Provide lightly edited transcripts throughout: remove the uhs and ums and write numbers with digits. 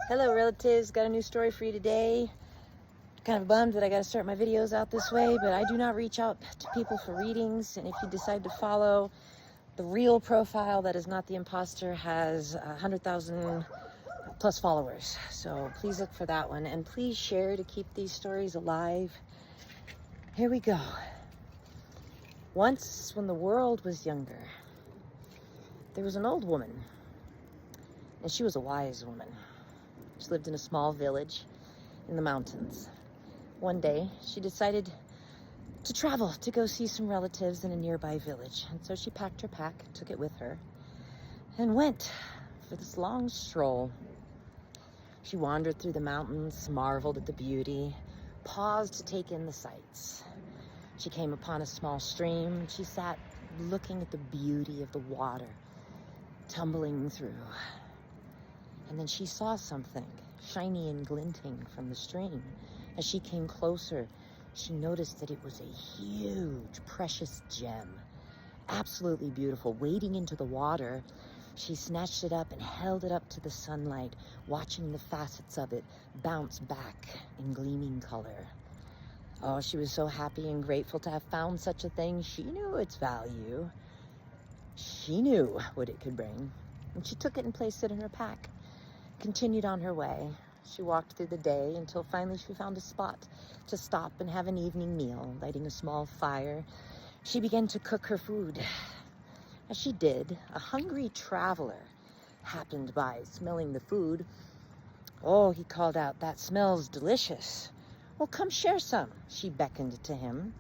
Hello relatives, got a new story for you today. Kind of bummed that I gotta start my videos out this way, but I do not reach out to people for readings, and if you decide to follow, the real profile that is not the imposter has 100,000 plus followers. So please look for that one, and please share to keep these stories alive. Here we go. Once, when the world was younger, there was an old woman, and she was a wise woman. She lived in a small village in the mountains. One day, she decided to travel to go see some relatives in a nearby village. And so she packed her pack, took it with her, and went for this long stroll. She wandered through the mountains, marveled at the beauty, paused to take in the sights. She came upon a small stream, and she sat looking at the beauty of the water tumbling through. And then she saw something shiny and glinting from the stream. As she came closer, she noticed that it was a huge, precious gem. Absolutely beautiful. Wading into the water, she snatched it up and held it up to the sunlight, watching the facets of it bounce back in gleaming color. Oh, she was so happy and grateful to have found such a thing. She knew its value. She knew what it could bring. And she took it and placed it in her pack. Continued on her way. She walked through the day until finally she found a spot to stop and have an evening meal. Lighting a small fire, she began to cook her food. As she did, a hungry traveler happened by, smelling the food. Oh, he called out, "That smells delicious. Well, come share some." She beckoned to him.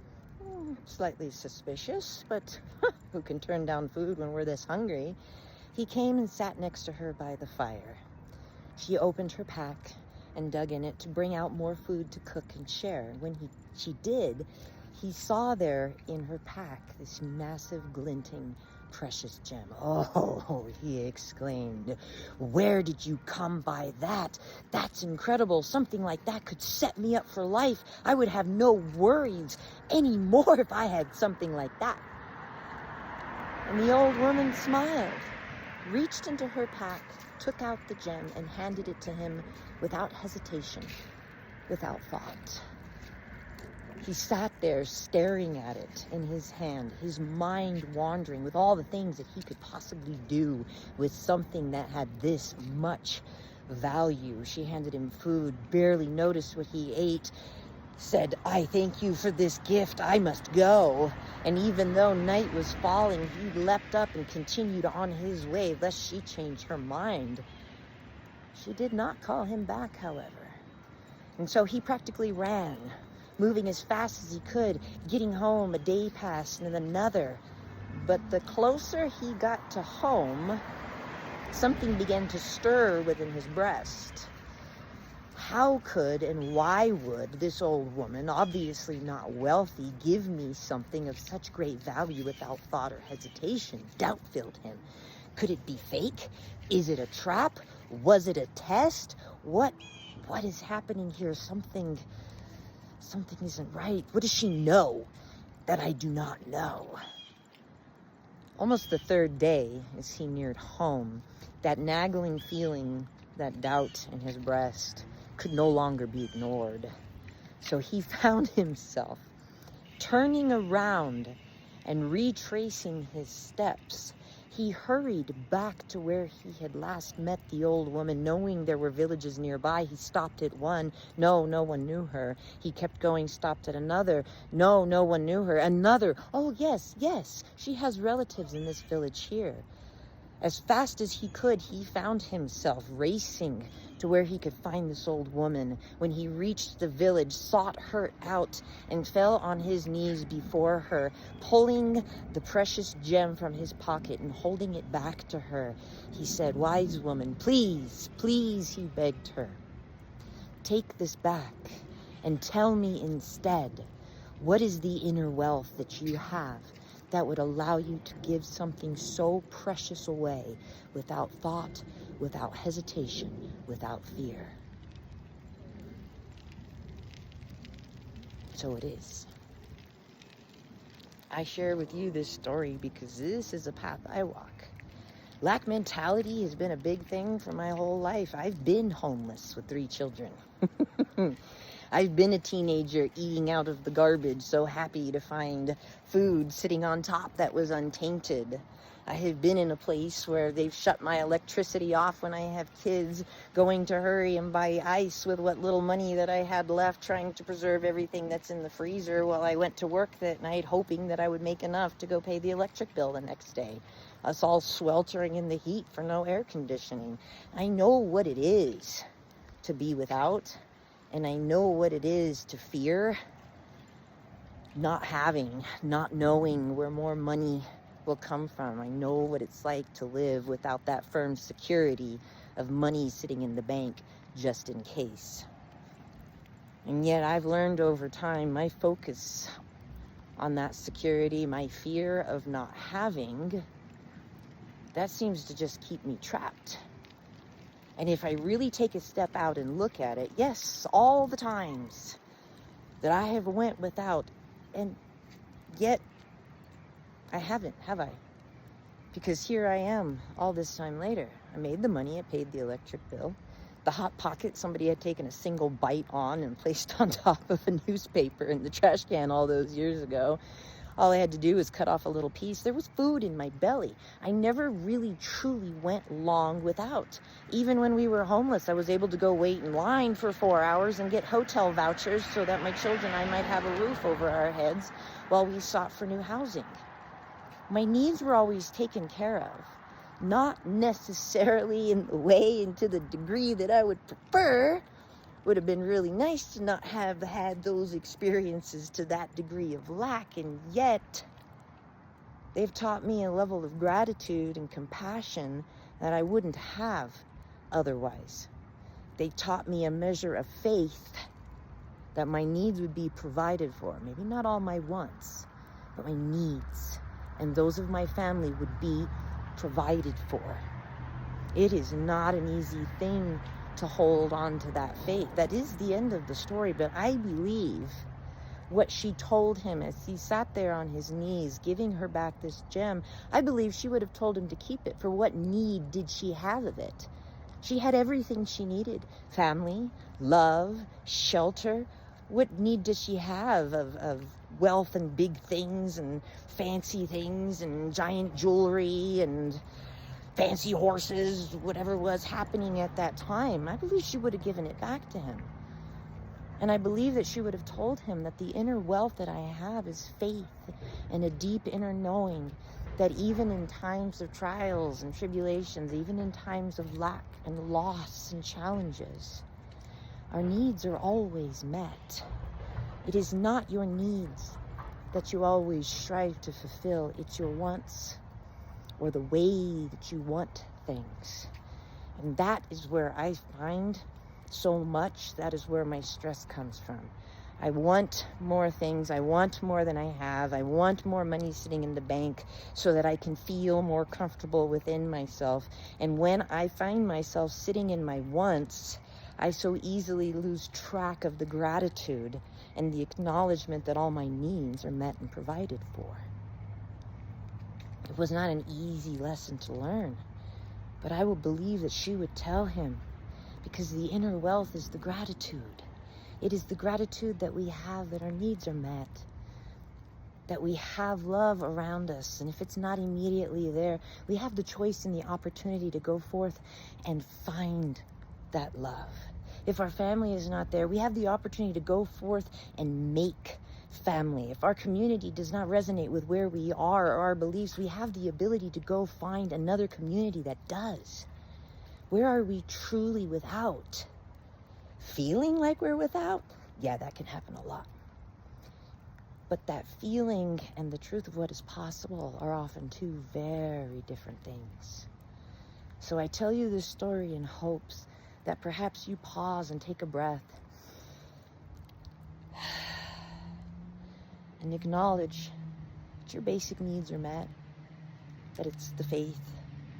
Slightly suspicious, but who can turn down food when we're this hungry? He came and sat next to her by the fire. She opened her pack and dug in it to bring out more food to cook and share. When she did, he saw there in her pack this massive, glinting, precious gem. "Oh," he exclaimed, "where did you come by that? That's incredible. Something like that could set me up for life. I would have no worries anymore if I had something like that." And the old woman smiled, reached into her pack, took out the gem, and handed it to him without hesitation, without thought. He sat there staring at it in his hand, his mind wandering with all the things that he could possibly do with something that had this much value. She handed him food, barely noticed what he ate, said, "I thank you for this gift. I must go." And even though night was falling, he leapt up and continued on his way, lest she change her mind. She did not call him back, however. And so he practically ran, moving as fast as he could, getting home. A day passed and then another. But the closer he got to home, something began to stir within his breast. How could and why would this old woman, obviously not wealthy, give me something of such great value without thought or hesitation? Doubt filled him. Could it be fake? Is it a trap? Was it a test? What is happening here? Something isn't right. What does she know that I do not know? Almost the third day, as he neared home, that nagging feeling, that doubt in his breast, could no longer be ignored. So he found himself turning around and retracing his steps. He hurried back to where he had last met the old woman, knowing there were villages nearby. He stopped at one. No one knew her. He kept going, stopped at another. No one knew her. Another. "Oh, yes, she has relatives in this village here." As fast as he could, he found himself racing to where he could find this old woman. When he reached the village, sought her out, and fell on his knees before her, pulling the precious gem from his pocket and holding it back to her. He said, "Wise woman, please," he begged her, "take this back and tell me instead, what is the inner wealth that you have that would allow you to give something so precious away without thought, without hesitation, without fear?" So it is. I share with you this story because this is a path I walk. Lack mentality has been a big thing for my whole life. I've been homeless with 3 children. I've been a teenager eating out of the garbage, so happy to find food sitting on top that was untainted. I have been in a place where they've shut my electricity off when I have kids, going to hurry and buy ice with what little money that I had left, trying to preserve everything that's in the freezer while I went to work that night, hoping that I would make enough to go pay the electric bill the next day. Us all sweltering in the heat for no air conditioning. I know what it is to be without, and I know what it is to fear not having, not knowing where more money will come from. I know what it's like to live without that firm security of money sitting in the bank just in case. And yet I've learned over time my focus on that security, my fear of not having, that seems to just keep me trapped. And if I really take a step out and look at it, yes, all the times that I have went without, and yet I haven't, have I? Because here I am all this time later. I made the money, I paid the electric bill. The Hot Pocket somebody had taken a single bite on and placed on top of a newspaper in the trash can all those years ago. All I had to do was cut off a little piece. There was food in my belly. I never really truly went long without. Even when we were homeless, I was able to go wait in line for 4 hours and get hotel vouchers so that my children and I might have a roof over our heads while we sought for new housing. My needs were always taken care of. Not necessarily in the way and to the degree that I would prefer. Would have been really nice to not have had those experiences to that degree of lack, and yet they've taught me a level of gratitude and compassion that I wouldn't have otherwise. They taught me a measure of faith that my needs would be provided for. Maybe not all my wants, but my needs and those of my family would be provided for. It is not an easy thing to hold on to that faith. That is the end of the story, but I believe what she told him as he sat there on his knees giving her back this gem, I believe she would have told him to keep it. For what need did she have of it? She had everything she needed. Family, love, shelter. What need does she have of wealth and big things and fancy things and giant jewelry and fancy horses, whatever was happening at that time? I believe she would have given it back to him. And I believe that she would have told him that the inner wealth that I have is faith and a deep inner knowing that even in times of trials and tribulations, even in times of lack and loss and challenges, our needs are always met. It is not your needs that you always strive to fulfill. It's your wants or the way that you want things. And that is where I find so much, that is where my stress comes from. I want more things. I want more than I have. I want more money sitting in the bank so that I can feel more comfortable within myself. And when I find myself sitting in my wants, I so easily lose track of the gratitude and the acknowledgement that all my needs are met and provided for. It was not an easy lesson to learn, but I will believe that she would tell him, because the inner wealth is the gratitude. It is the gratitude that we have that our needs are met, that we have love around us, and if it's not immediately there, we have the choice and the opportunity to go forth and find that love. If our family is not there, we have the opportunity to go forth and make family. If our community does not resonate with where we are or our beliefs, we have the ability to go find another community that does. Where are we truly without? Feeling like we're without? Yeah, that can happen a lot. But that feeling and the truth of what is possible are often two very different things. So I tell you this story in hopes that perhaps you pause and take a breath and acknowledge that your basic needs are met, that it's the faith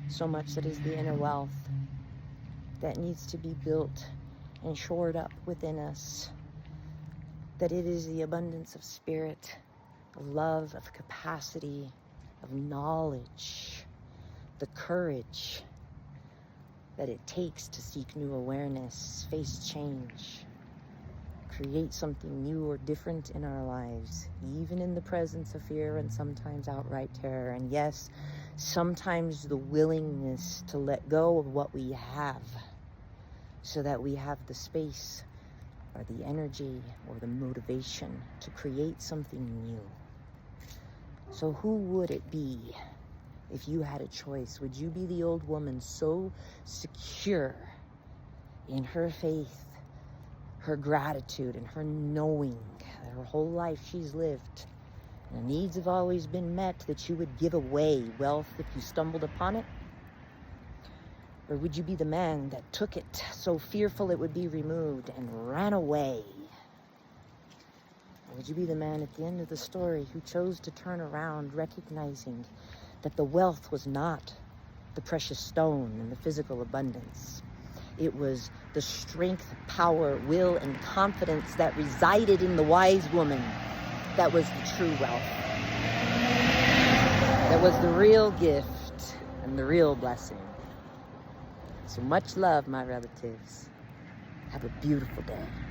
so much that is the inner wealth that needs to be built and shored up within us, that it is the abundance of spirit, of love, of capacity, of knowledge, the courage that it takes to seek new awareness, face change, create something new or different in our lives, even in the presence of fear and sometimes outright terror. And yes, sometimes the willingness to let go of what we have so that we have the space or the energy or the motivation to create something new. So who would it be if you had a choice? Would you be the old woman so secure in her faith, her gratitude, and her knowing that her whole life she's lived, and the needs have always been met, that you would give away wealth if you stumbled upon it? Or would you be the man that took it, so fearful it would be removed, and ran away? Or would you be the man at the end of the story who chose to turn around, recognizing that the wealth was not the precious stone and the physical abundance? It was the strength, power, will, and confidence that resided in the wise woman that was the true wealth. That was the real gift and the real blessing. So much love, my relatives. Have a beautiful day.